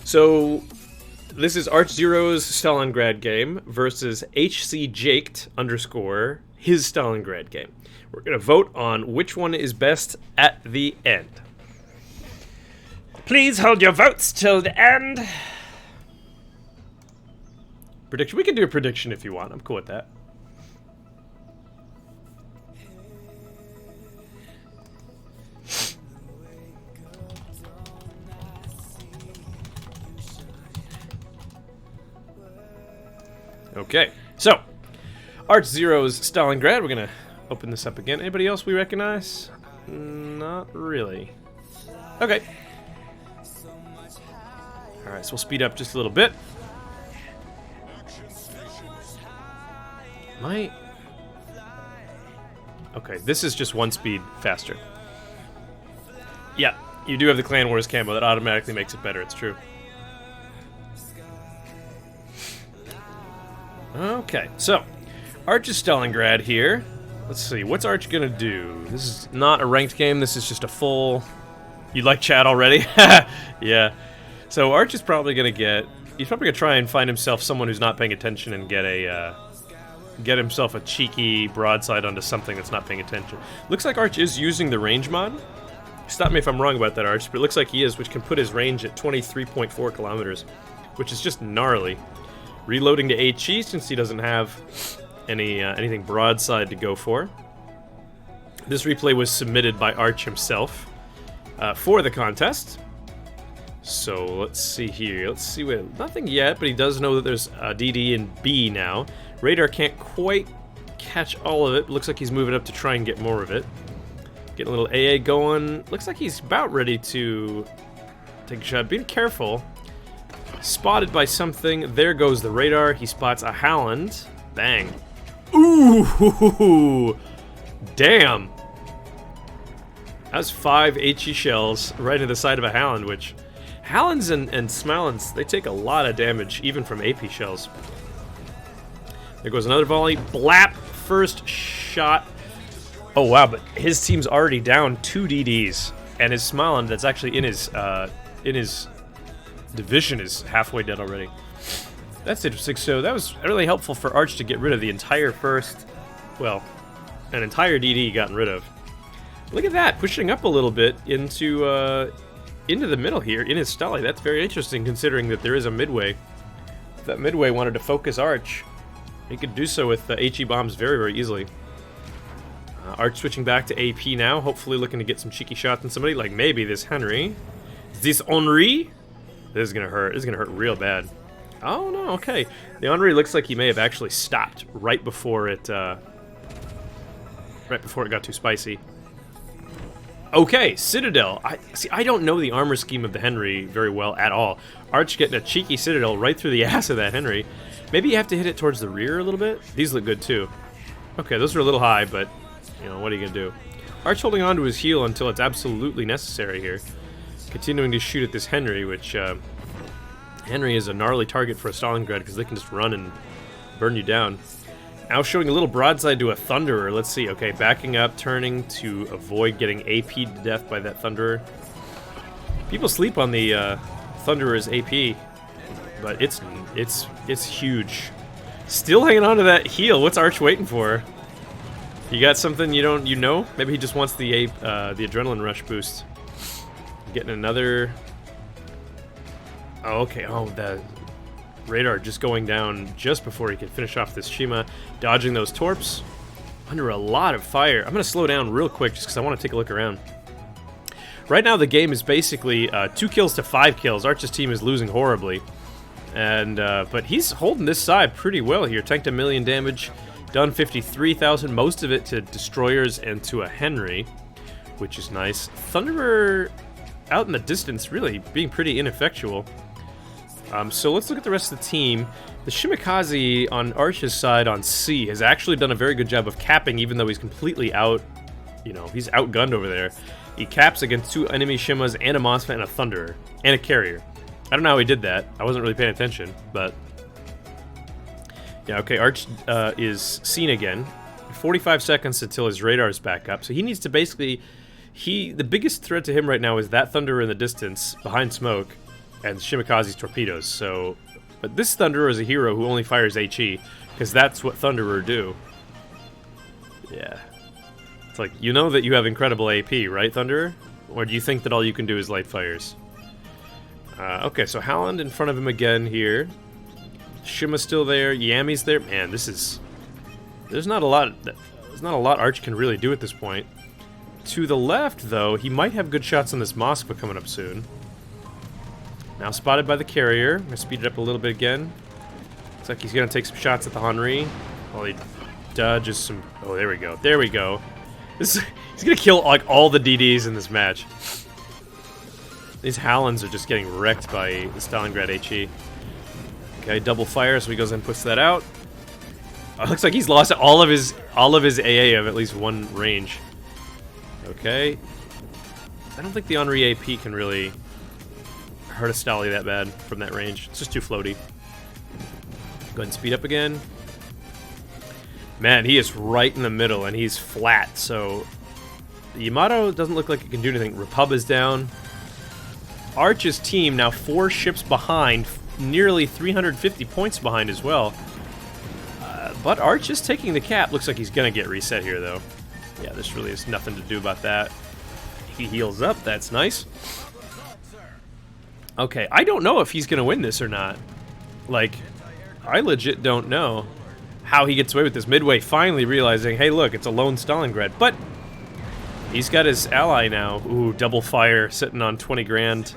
So, this is ArchZero's Stalingrad game versus HCJaked _ his Stalingrad game. We're going to vote on which one is best at the end. Please hold your votes till the end. Prediction. We can do a prediction if you want. I'm cool with that. Okay, so ArchZero's Stalingrad. We're gonna open this up again. Anybody else we recognize? Not really. Okay. All right, so we'll speed up just a little bit. Okay, this is just one speed faster. Yeah, you do have the Clan Wars camo. That automatically makes it better. It's true. Okay, so Arch's Stalingrad here. Let's see, what's Arch gonna do? This is not a ranked game, this is just a full... You like chat already? Yeah. So Arch is probably gonna he's probably gonna try and find himself someone who's not paying attention and get himself a cheeky broadside onto something that's not paying attention. Looks like Arch is using the range mod. Stop me if I'm wrong about that, Arch, but it looks like he is, which can put his range at 23.4 kilometers, which is just gnarly. Reloading to HE since he doesn't have anything broadside to go for. This replay was submitted by Arch himself for the contest. So let's see here. Let's see what. Nothing yet, but he does know that there's DD and B now. Radar can't quite catch all of it. Looks like he's moving up to try and get more of it. Getting a little AA going. Looks like he's about ready to take a shot. Being careful. Spotted by something. There goes the radar. He spots a Howland. Bang. Ooh! Damn! That's 5 HE shells right into the side of a Howland, which... Howlands and Smalands, they take a lot of damage, even from AP shells. There goes another volley. Blap! First shot. Oh, wow, but his team's already down 2 DDs. And his Smaland, that's actually in his division, is halfway dead already. That's interesting. So that was really helpful for Arch to get rid of the entire an entire DD gotten rid of. Look at that, pushing up a little bit into the middle here in his Stali. That's very interesting considering that there is a midway. If that midway wanted to focus Arch, he could do so with the HE bombs very, very easily. Arch switching back to AP now, hopefully looking to get some cheeky shots on somebody, like maybe this Henry. This Henri? This is gonna hurt. This is gonna hurt real bad. Oh no, okay. The Henri looks like he may have actually stopped right before it got too spicy. Okay, Citadel. I don't know the armor scheme of the Henry very well at all. Arch getting a cheeky Citadel right through the ass of that Henry. Maybe you have to hit it towards the rear a little bit. These look good too. Okay, those are a little high, but you know, what are you gonna do? Arch holding on to his heel until it's absolutely necessary here. Continuing to shoot at this Henry, which Henry is a gnarly target for a Stalingrad because they can just run and burn you down. Now showing a little broadside to a Thunderer. Let's see. Okay, backing up, turning to avoid getting AP'd to death by that Thunderer. People sleep on the Thunderer's AP, but it's huge. Still hanging on to that heel. What's Arch waiting for? You got something you know? Maybe he just wants the adrenaline rush boost. Getting another... Oh, okay. Oh, the radar just going down just before he could finish off this Shima. Dodging those torps. Under a lot of fire. I'm going to slow down real quick just because I want to take a look around. Right now the game is basically 2 kills to 5 kills. Arch's team is losing horribly. And but he's holding this side pretty well here. Tanked 1 million damage. Done 53,000. Most of it to destroyers and to a Henry, which is nice. Thunderer... out in the distance, really being pretty ineffectual. So let's look at the rest of the team. The Shimikaze on Arch's side on C has actually done a very good job of capping, even though he's completely out. You know, he's outgunned over there. He caps against 2 enemy Shimas and a Mosfet and a Thunderer and a Carrier. I don't know how he did that. I wasn't really paying attention, but yeah. Okay, Arch is seen again. 45 seconds until his radar is back up, so he needs to basically. The biggest threat to him right now is that Thunderer in the distance, behind smoke. and Shimikaze's torpedoes. So, but this Thunderer is a hero who only fires HE, because that's what Thunderer do. Yeah. It's like, you know that you have incredible AP, right, Thunderer? Or do you think that all you can do is light fires? Okay, so Howland in front of him again here. Shima's still there. Yami's there. Man, this is... There's not a lot Arch can really do at this point. To the left, though, he might have good shots on this Moskva coming up soon. Now spotted by the carrier. I'm going to speed it up a little bit again. Looks like he's going to take some shots at the Henri. While he dodges some... Oh, there we go. There we go. He's going to kill like all the DDs in this match. These Howlands are just getting wrecked by the Stalingrad HE. Okay, double fire, so he goes and puts that out. It looks like he's lost all of his AA of at least one range. Okay. I don't think the Henri AP can really hurt a Stali that bad from that range. It's just too floaty. Go ahead and speed up again. Man, he is right in the middle, and he's flat, so... The Yamato doesn't look like it can do anything. Repub is down. Arch's team now 4 ships behind, nearly 350 points behind as well. But Arch is taking the cap. Looks like he's going to get reset here, though. Yeah, this really has nothing to do about that. He heals up. That's nice. Okay, I don't know if he's going to win this or not. Like, I legit don't know how he gets away with this. Midway finally realizing, hey, look, it's a lone Stalingrad. But he's got his ally now. Ooh, double fire sitting on 20 grand.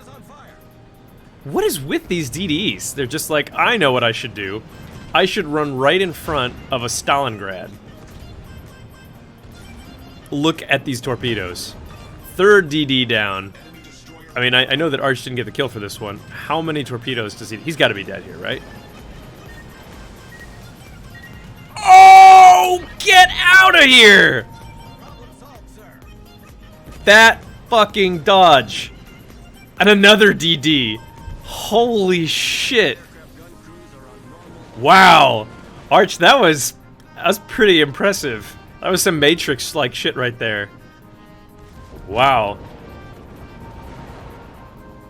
What is with these DDs? They're just like, I know what I should do. I should run right in front of a Stalingrad. Look at these torpedoes. 3rd DD down. I mean, I know that Arch didn't get the kill for this one. How many torpedoes does he... He's got to be dead here, right? Oh! Get out of here! That fucking dodge. And another DD. Holy shit. Wow. Arch, that was pretty impressive. That was some Matrix-like shit right there. Wow.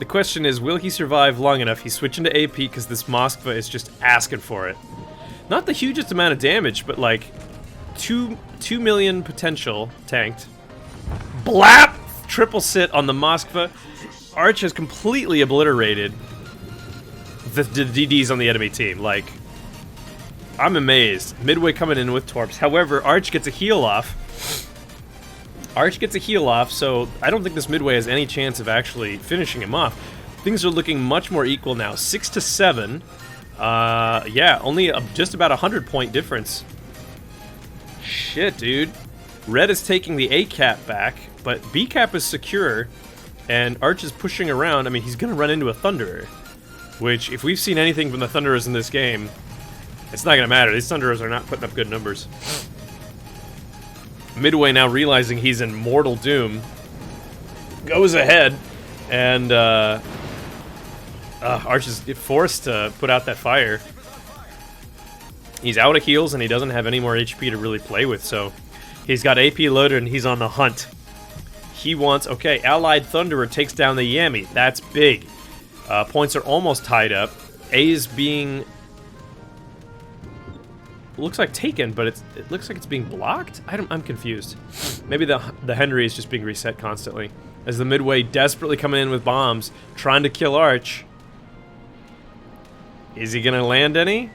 The question is, will he survive long enough? He's switching to AP because this Moskva is just asking for it. Not the hugest amount of damage, but like 2 million potential tanked. Blap! Triple sit on the Moskva. Arch has completely obliterated the DDs on the enemy team. Like, I'm amazed. Midway coming in with torps. However, Arch gets a heal off. Arch gets a heal off, so I don't think this Midway has any chance of actually finishing him off. Things are looking much more equal now. 6-7. Yeah, only just about 100-point difference. Shit, dude. Red is taking the A cap back, but B cap is secure, and Arch is pushing around. I mean, he's going to run into a Thunderer, which, if we've seen anything from the Thunderers in this game, it's not going to matter. These Thunderers are not putting up good numbers. Midway, now realizing he's in mortal doom, goes ahead, and Arch is forced to put out that fire. He's out of heals, and he doesn't have any more HP to really play with, so he's got AP loaded, and he's on the hunt. He wants... Okay, Allied Thunderer takes down the Yami. That's big. Points are almost tied up. A is being... looks like taken, but it looks like it's being blocked? I'm confused. Maybe the Henry is just being reset constantly. As the Midway desperately coming in with bombs, trying to kill Arch. Is he gonna land any?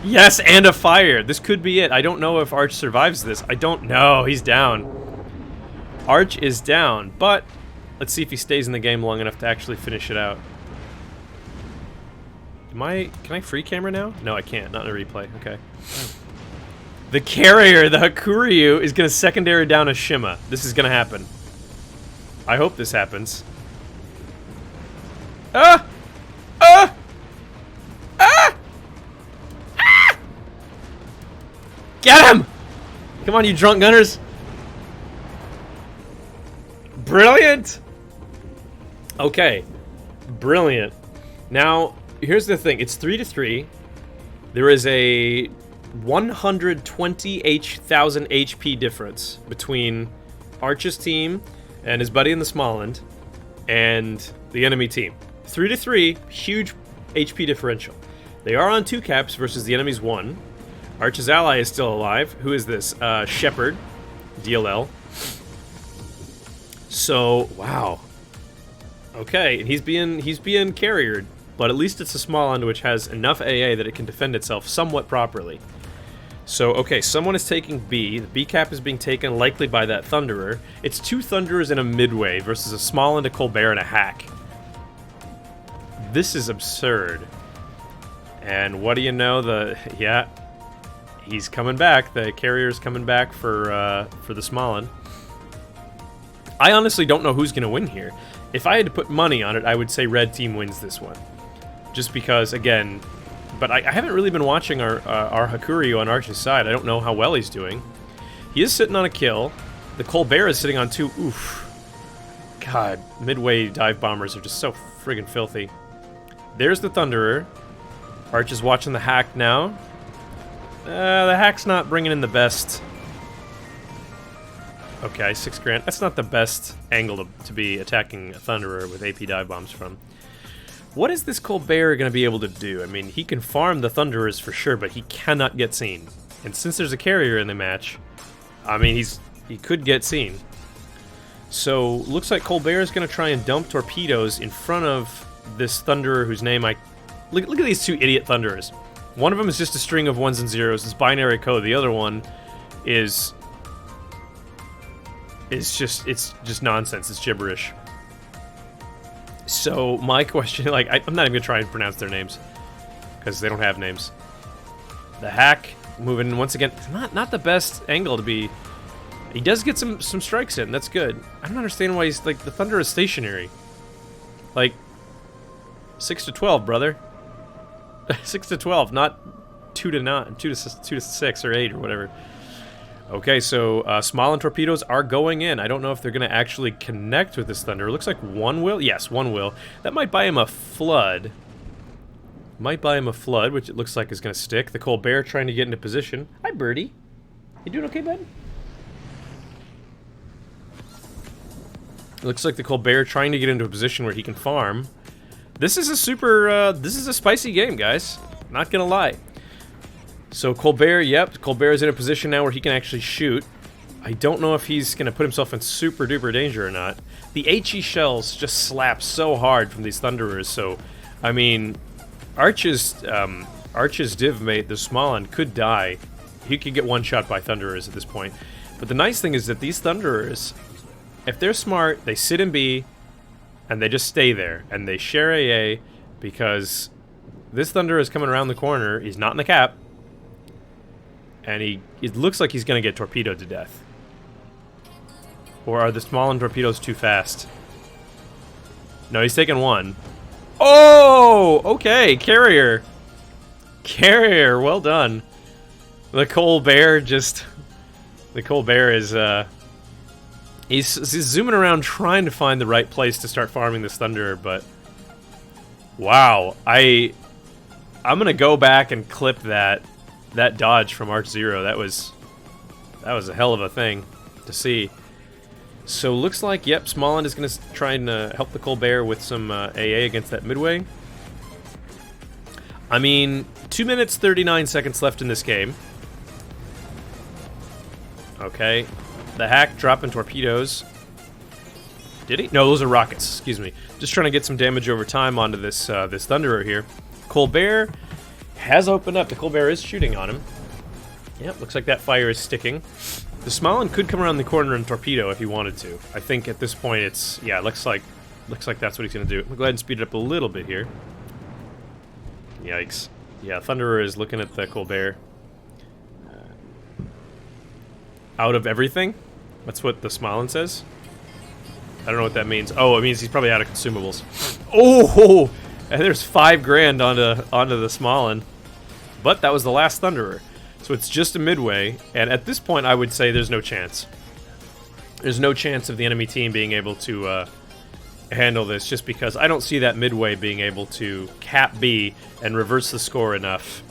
Yes, and a fire. This could be it. I don't know if Arch survives this. I don't know. He's down. Arch is down, but let's see if he stays in the game long enough to actually finish it out. Can I free camera now? No, I can't. Not in a replay. Okay. The carrier, the Hakuryu, is going to secondary down a Shima. This is going to happen. I hope this happens. Ah! Ah! Ah! Ah! Get him! Come on, you drunk gunners. Brilliant! Okay. Brilliant. Now... here's the thing, it's 3-3. There is a 120,000 HP difference between Arch's team and his buddy in the Småland. and the enemy team. 3-3, huge HP differential. They are on 2 caps versus the enemy's 1. Arch's ally is still alive. Who is this? Shepard, DLL. So, wow. Okay, and he's being carriered, but at least it's a small island which has enough AA that it can defend itself somewhat properly. So, okay, someone is taking B. The B cap is being taken likely by that Thunderer. It's 2 Thunderers and a Midway versus a small and a Colbert and a Hack. This is absurd. And what do you know? Yeah, he's coming back. The carrier's coming back for the Smolin. I honestly don't know who's going to win here. If I had to put money on it, I would say red team wins this one. Just because, again... But I haven't really been watching our Hakuryu on Arch's side. I don't know how well he's doing. He is sitting on a kill. The Colbert is sitting on 2. Oof. God, Midway dive bombers are just so friggin' filthy. There's the Thunderer. Arch is watching the Hack now. The Hack's not bringing in the best. Okay, 6 grand. That's not the best angle to be attacking a Thunderer with AP dive bombs from. What is this Colbert going to be able to do? I mean, he can farm the Thunderers for sure, but he cannot get seen. And since there's a carrier in the match, I mean, he could get seen. So, looks like Colbert is going to try and dump torpedoes in front of this Thunderer whose name I... Look at these 2 idiot Thunderers. One of them is just a string of 1s and 0s. It's binary code. The other one is... It's just nonsense. It's gibberish. So, my question, like, I'm not even going to try and pronounce their names, because they don't have names. The Hack, moving once again, not the best angle to be... He does get some strikes in, that's good. I don't understand why he's, like, the Thunder is stationary. Like, 6 to 12, brother. 6 to 12, not 2 to 9, 2 to 6 or 8 or whatever. Okay, so small and torpedoes are going in. I don't know if they're going to actually connect with this Thunder. It looks like 1 will. Yes, 1 will. That might buy him a flood. Might buy him a flood, which it looks like is going to stick. The Colbert trying to get into position. Hi, Birdie. You doing okay, bud? Looks like the Colbert trying to get into a position where he can farm. This is a super, this is a spicy game, guys. Not going to lie. So Colbert, yep, Colbert is in a position now where he can actually shoot. I don't know if he's going to put himself in super duper danger or not. The HE shells just slap so hard from these Thunderers, so, I mean, Arch's div mate, the Smolin, could die. He could get one shot by Thunderers at this point. But the nice thing is that these Thunderers, if they're smart, they sit in B, and they just stay there, and they share AA, because this Thunderer is coming around the corner, he's not in the cap, and it looks like he's going to get torpedoed to death. Or are the Smolin torpedoes too fast? No, he's taking 1. Oh! Okay, carrier. Carrier, well done. The Colbert just... The Colbert is, He's zooming around trying to find the right place to start farming this Thunderer, but... Wow, I'm going to go back and clip that dodge from ArchZero. That was a hell of a thing to see. So looks like, yep, Smolin is going to try and help the Colbert with some AA against that Midway. I mean, 2 minutes 39 seconds left in this game. Okay, the Hack dropping torpedoes. Did he? No, those are rockets. Excuse me. Just trying to get some damage over time onto this this Thunderer here. Colbert has opened up. The Colbert is shooting on him. Yep, looks like that fire is sticking. The Smolin could come around the corner and torpedo if he wanted to. I think at this point it's... Yeah, looks like that's what he's going to do. We'll go ahead and speed it up a little bit here. Yikes. Yeah, Thunderer is looking at the Colbert. Out of everything? That's what the Smolin says? I don't know what that means. Oh, it means he's probably out of consumables. Oh! And there's 5 grand onto the Smolin. But that was the last Thunderer. So it's just a Midway, and at this point I would say there's no chance. There's no chance of the enemy team being able to handle this, just because I don't see that Midway being able to cap B and reverse the score enough.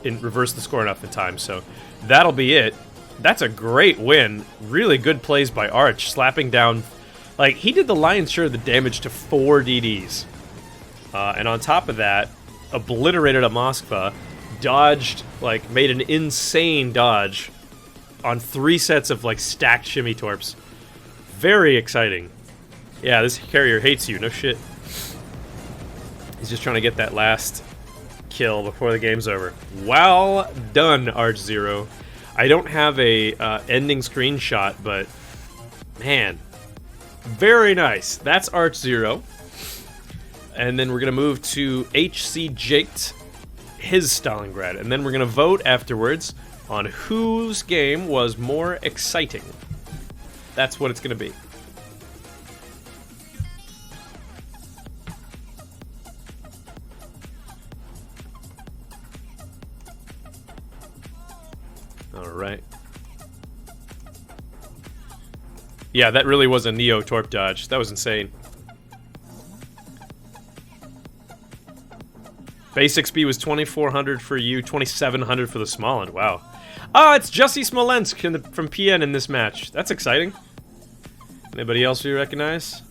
In time, so that'll be it. That's a great win. Really good plays by Arch, slapping down Like, he did the lion's share of the damage to 4 DDs. And on top of that, obliterated a Moskva, dodged, like, made an insane dodge on 3 sets of, like, stacked shimmy torps. Very exciting. Yeah, this carrier hates you, no shit. He's just trying to get that last kill before the game's over. Well done, ArchZero. I don't have a ending screenshot, but man, very nice. That's ArchZero. And then we're gonna move to HC Jaked, his Stalingrad, and then we're gonna vote afterwards on whose game was more exciting. That's what it's gonna be. Alright. Yeah, that really was a Neo Torp dodge. That was insane. Base XP was 2,400 for you, 2,700 for the Smolensk. Wow. Ah, it's Jussie Smolensk from PN in this match. That's exciting. Anybody else you recognize?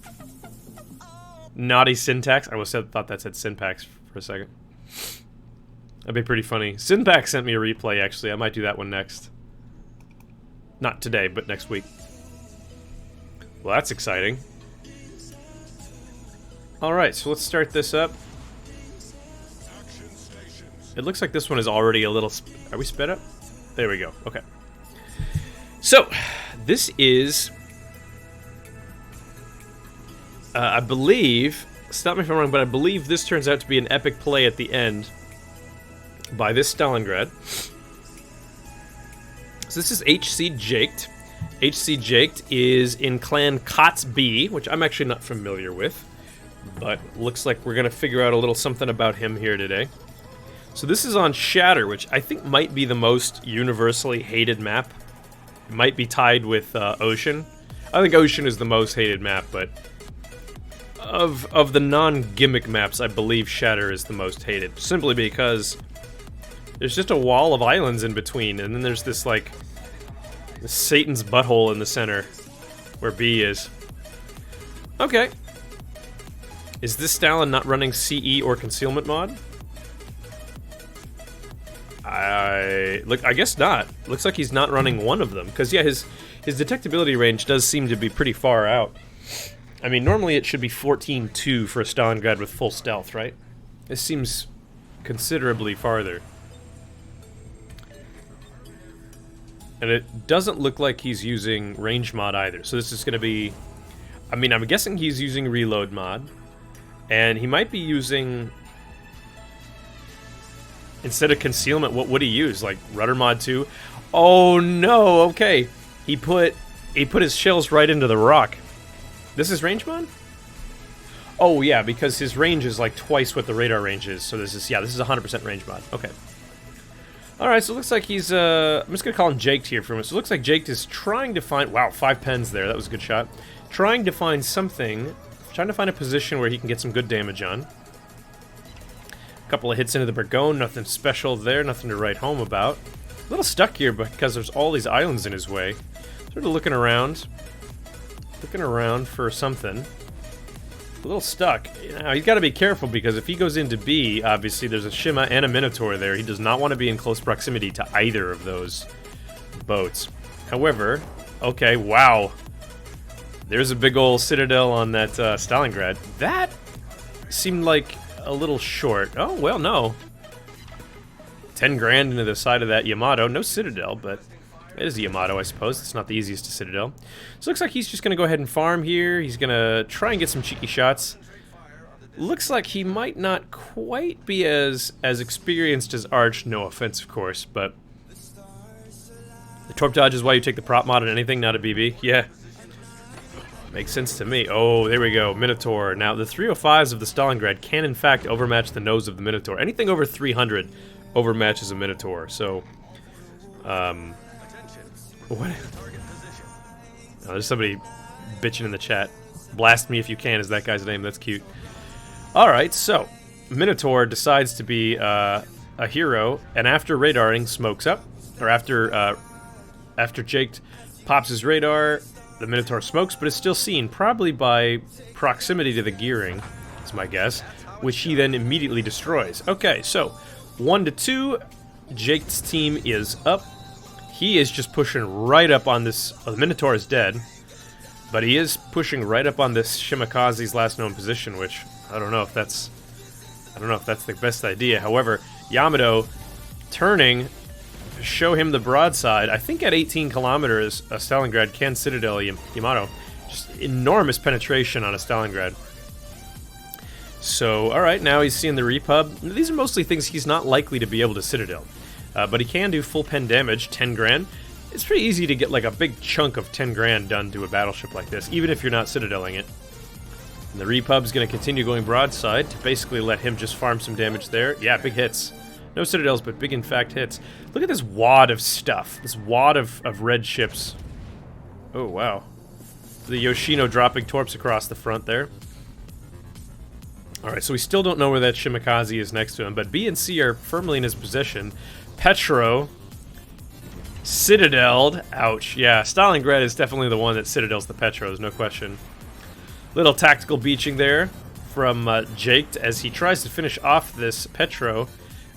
Naughty Syntax. I almost thought that said Synpax for a second. That'd be pretty funny. Synpax sent me a replay, actually. I might do that one next. Not today, but next week. Well, that's exciting. Alright, so let's start this up. It looks like this one is already a little... Are we sped up? There we go. Okay. So, this is... I believe... Stop me if I'm wrong, but I believe this turns out to be an epic play at the end by this Stalingrad. So this is HC Jaked. HC Jaked is in clan KOTSB, which I'm actually not familiar with, but looks like we're going to figure out a little something about him here today. So this is on Shatter, which I think might be the most universally hated map. It might be tied with Ocean. I think Ocean is the most hated map, but of the non-gimmick maps, I believe Shatter is the most hated. Simply because there's just a wall of islands in between, and then there's this, like, Satan's butthole in the center, where B is. Okay. Is this Stalin not running CE or concealment mod? I guess not. Looks like he's not running one of them, because yeah, his detectability range does seem to be pretty far out. I mean, normally it should be 14-2 for a Stalingrad with full stealth, right? This seems considerably farther. And it doesn't look like he's using range mod either. So this is going to be... I mean, I'm guessing he's using reload mod. And he might be using... Instead of concealment, what would he use? Like rudder mod 2? Oh no, okay. He put his shells right into the rock. This is range mod? Oh yeah, because his range is like twice what the radar range is. So this is 100% range mod. Okay. Alright, so it looks like he's, I'm just going to call him Jaked here for a minute. So it looks like Jaked is trying to find, wow, 5 pens there, that was a good shot. Trying to find something, trying to find a position where he can get some good damage on. A couple of hits into the Burgone, nothing special there, nothing to write home about. A little stuck here because there's all these islands in his way. Sort of looking around for something. A little stuck. Now, he's got to be careful because if he goes into B, obviously there's a Shima and a Minotaur there. He does not want to be in close proximity to either of those boats. However, okay, wow. There's a big old citadel on that Stalingrad. That seemed like a little short. Oh, well, no. 10 grand into the side of that Yamato. No citadel, but it is a Yamato, I suppose. It's not the easiest to citadel. So it looks like he's just going to go ahead and farm here. He's going to try and get some cheeky shots. Looks like he might not quite be as experienced as Arch. No offense, of course, but the torp dodge is why you take the prop mod on anything, not a BB. Yeah. Makes sense to me. Oh, there we go. Minotaur. Now, the 305s of the Stalingrad can, in fact, overmatch the nose of the Minotaur. Anything over 300 overmatches a Minotaur. So, what? Oh, there's somebody bitching in the chat. Blast me if you can is that guy's name. That's cute. Alright, so, Minotaur decides to be a hero, and after radaring, smokes up. Or after Jaked pops his radar, the Minotaur smokes, but is still seen, probably by proximity to the gearing, is my guess, which he then immediately destroys. Okay, so 1-2, Jake's team is up. He is just pushing right up on this. Oh, the Minotaur is dead, but he is pushing right up on this Shimakaze's last known position, which I don't know if that's the best idea. However, Yamato turning, show him the broadside. I think at 18 kilometers, a Stalingrad can citadel Yamato. Just enormous penetration on a Stalingrad. So, alright, now he's seeing the repub. These are mostly things he's not likely to be able to citadel. But he can do full pen damage, 10 grand. It's pretty easy to get like a big chunk of 10 grand done to a battleship like this, even if you're not citadeling it. And the repub's going to continue going broadside to basically let him just farm some damage there. Yeah, big hits. No citadels, but big, in fact, hits. Look at this wad of stuff. This wad of red ships. Oh, wow. The Yoshino dropping torps across the front there. Alright, so we still don't know where that Shimakaze is next to him, but B and C are firmly in his position. Petro citadeled. Ouch. Yeah, Stalingrad is definitely the one that citadels the Petros, no question. Little tactical beaching there from Jake as he tries to finish off this Petro.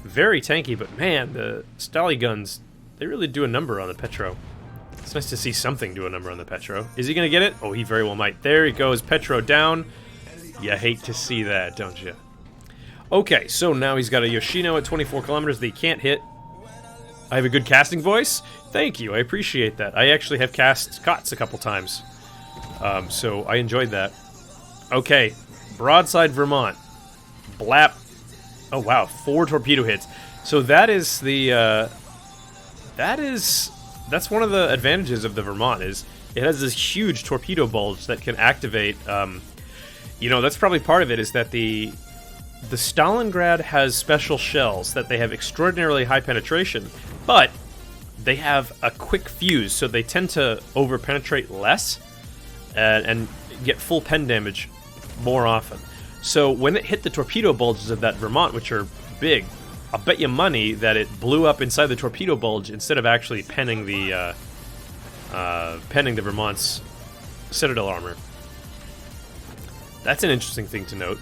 Very tanky, but man, the Stali guns, they really do a number on the Petro. It's nice to see something do a number on the Petro. Is he going to get it? Oh, he very well might. There he goes, Petro down. You hate to see that, don't you? Okay, so now he's got a Yoshino at 24 kilometers that he can't hit. I have a good casting voice? Thank you, I appreciate that. I actually have cast KOTS a couple times. So I enjoyed that. Okay, broadside Vermont. Blap. Oh wow, 4 torpedo hits. So that is the, that's one of the advantages of the Vermont, is it has this huge torpedo bulge that can activate, you know, that's probably part of it, is that the Stalingrad has special shells that they have extraordinarily high penetration, but they have a quick fuse, so they tend to over-penetrate less and get full pen damage more often. So when it hit the torpedo bulges of that Vermont, which are big, I'll bet you money that it blew up inside the torpedo bulge instead of actually penning the Vermont's citadel armor. That's an interesting thing to note.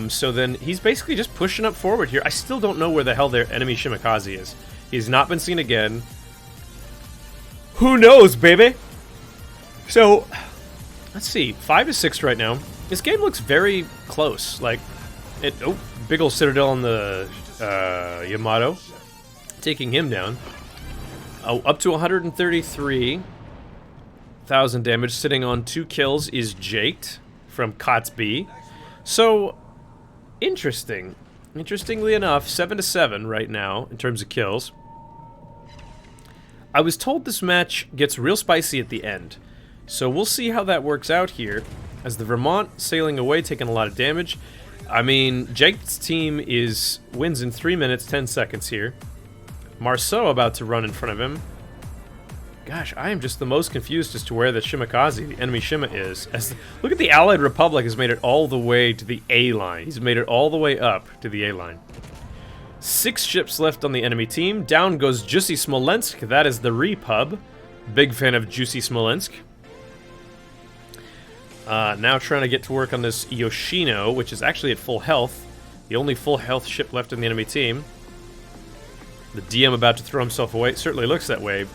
So then he's basically just pushing up forward here. I still don't know where the hell their enemy Shimakaze is. He's not been seen again. Who knows, baby? So, let's see. 5-6 right now. This game looks very close. Like, it. Oh, big ol' citadel on the Yamato, taking him down. Oh, up to 133,000 damage. Sitting on 2 kills is Jake from KOTSB. So, interesting. Interestingly enough, 7-7 right now in terms of kills. I was told this match gets real spicy at the end, so we'll see how that works out here. As the Vermont sailing away, taking a lot of damage. I mean, Jake's team wins in 3 minutes 10 seconds here. Marceau about to run in front of him. Gosh, I am just the most confused as to where the Shimakaze, the enemy Shima, is. Look at the Allied Republic has made it all the way to the A line. He's made it all the way up to the A line. 6 ships left on the enemy team. Down goes Juicy Smolensk. That is the repub. Big fan of Juicy Smolensk. Now trying to get to work on this Yoshino, which is actually at full health. The only full health ship left on the enemy team. The DM about to throw himself away. It certainly looks that way.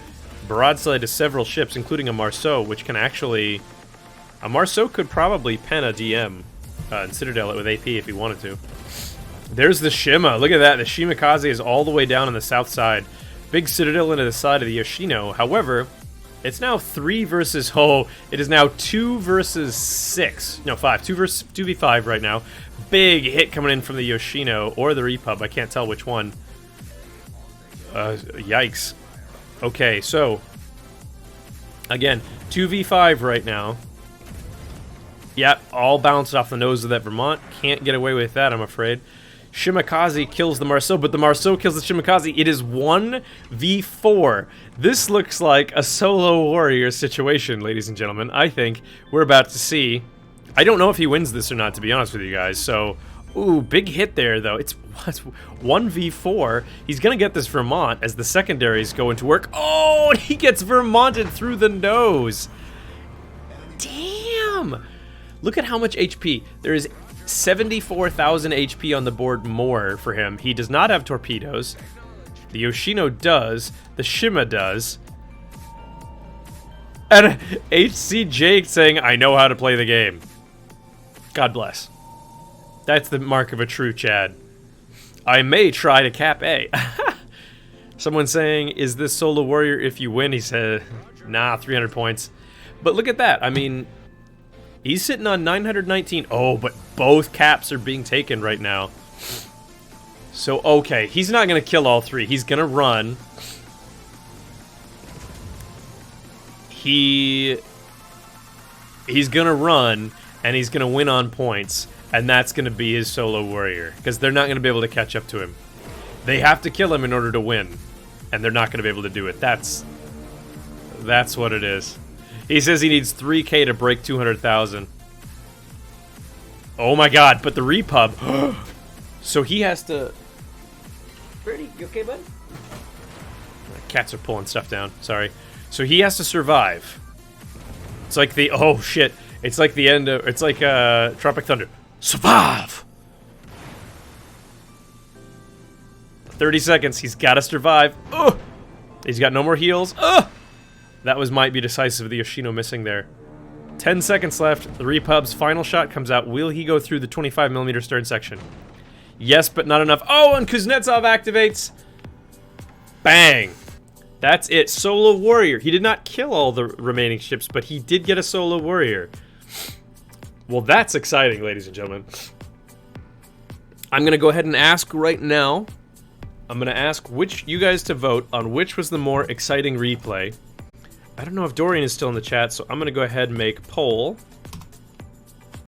Broadside to several ships, including a Marceau, which can actually... A Marceau could probably pen a DM and citadel it with AP if he wanted to. There's the Shima. Look at that. The Shimakaze is all the way down on the south side. Big citadel into the side of the Yoshino. However, it's now 3 versus... Oh, it is now 2 versus 6. No, 5. 2v5 right now. Big hit coming in from the Yoshino or the repub. I can't tell which one. Yikes. Okay, so... Again, 2v5 right now. Yep, all bounced off the nose of that Vermont. Can't get away with that, I'm afraid. Shimakaze kills the Marceau, but the Marceau kills the Shimakaze. It is 1v4. This looks like a solo warrior situation, ladies and gentlemen. I think we're about to see... I don't know if he wins this or not, to be honest with you guys, so... Ooh, big hit there, though. It's 1v4. He's going to get this Vermont as the secondaries go into work. Oh, he gets Vermonted through the nose. Damn! Look at how much HP. There is 74,000 HP on the board more for him. He does not have torpedoes. The Yoshino does. The Shima does. And HC Jake saying, I know how to play the game. God bless. That's the mark of a true Chad. I may try to cap A. Someone saying, is this Solo Warrior if you win? He said, nah, 300 points. But look at that. I mean, he's sitting on 919. Oh, but both caps are being taken right now. So, okay, he's not going to kill all three. He's going to run. He's going to run, and he's going to win on points. And that's going to be his Solo Warrior. Because they're not going to be able to catch up to him. They have to kill him in order to win. And they're not going to be able to do it. That's what it is. He says he needs 3K to break 200,000. Oh my god, but the repub. So he has to... Birdie, you okay, bud? Cats are pulling stuff down, sorry. So he has to survive. It's like the... Oh shit. It's like the end of... It's like Tropic Thunder. Survive! 30 seconds, he's gotta survive. Ugh! He's got no more heals. Ugh! That might be decisive of the Yoshino missing there. 10 seconds left. The repub's final shot comes out. Will he go through the 25mm stern section? Yes, but not enough. Oh, and Kuznetsov activates. Bang. That's it. Solo Warrior. He did not kill all the remaining ships, but he did get a Solo Warrior. Well, that's exciting, ladies and gentlemen. I'm going to go ahead and ask right now. I'm going to ask you guys to vote on which was the more exciting replay. I don't know if Dorian is still in the chat, so I'm going to go ahead and make poll.